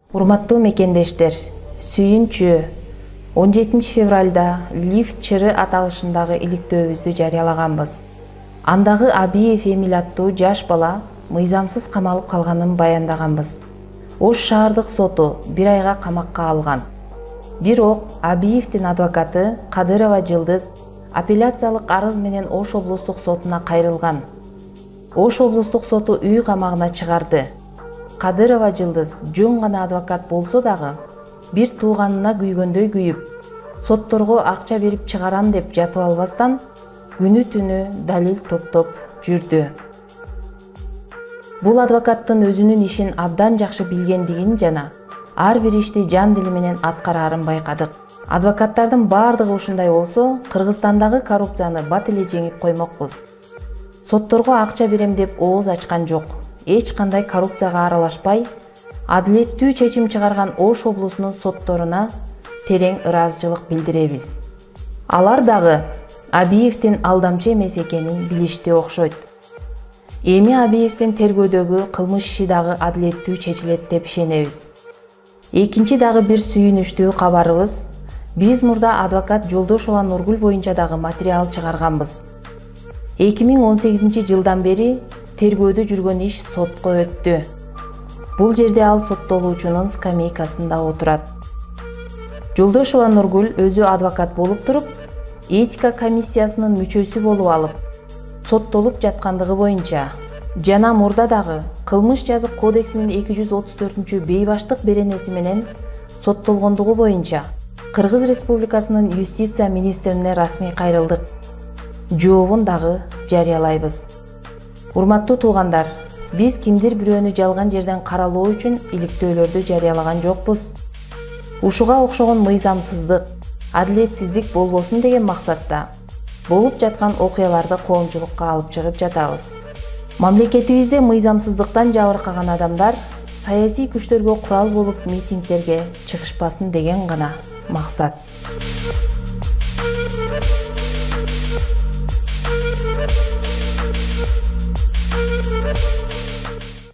Урматтуу мекендештер, сүйүнчү 17 февралда лифт чыры аталышындагы иликтөөбүздү жарыялаганбыз. Андагы Абиев Эмиль аттуу жаш бала мыйзамсыз камалып калганын баяндаганбыз. Ош шаардык соту 1 айга камакка алган. Бирок Абиевдин адвокаты Кадырова Жылдыз апелляциялык арыз менен Ош облустук сотуна кайрылган. Ош облустук соту үй камагына чыгарды. Кадырова Жылдыз жөн гана адвокат болсо дагы бир тууганына күйгөндөй күйүп, сотторго акча берип чыгарам деп жатып албастан күнү түнү далил топтоп жүрдү. Бул адвокаттын өзүнүн ишин абдан жакшы билгендигин жана ар бир ишти жан дили менен аткарарын байкадык. Адвокаттардын баардыгы ушундай болсо, Кыргызстандагы коррупцияны бат эле жеңип коймокпуз. Сотторго акча берем деп ооз ачкан жок. Эч кандай коррупцияга аралашпай, адилеттүү чечим чыгарган Ош облусунун сотторуна терең ыраазычылык билдиребиз. Алар дагы Абиевдин алдамчы эмес экенин билишти окшойт. Эми Абиевдин тергөөдөгү кылмыш иши дагы адилеттүү чечилет деп ишенебиз. Экинчи дагы бир сүйүнүчтүү кабарыбыз, биз мурда адвокат Жолдошова Нургүл боюнча дагы материал чыгарганбыз. 2018 жылдан бери тергөөдө жүргөн иш сотко өттү. Бул жерде ал соттолуучунун скамейкасында отурат. Жолдошова Нургүл өзү адвокат болуп туруп, этика комиссиясынын мүчөсү болуп алып, соттолуп жаткандыгы боюнча жана мурда дагы кылмыш жазык кодексинин 234 бейбаштык беренеси менен соттолгондугу боюнча Кыргыз Республикасынын юстиция министрине расмий кайрылдык. Жообун дагы жарыялайбыз. Урматтуу туугандар, биз кимдир бирөөнү жалган жерден каралоо үчүн иликтөөлөрдү жарыялаган жокпуз. Ушуга окшогон мыйзамсыздык, адилетсиздик болбосун деген максатта болуп жаткан окуяларды коомчулукка алып чыгып жатабыз. Мамлекетибизде мыйзамсыздыктан жабыркаган адамдар саясий күчтөргө курал болуп митингдерге чыгышпасын деген гана максат.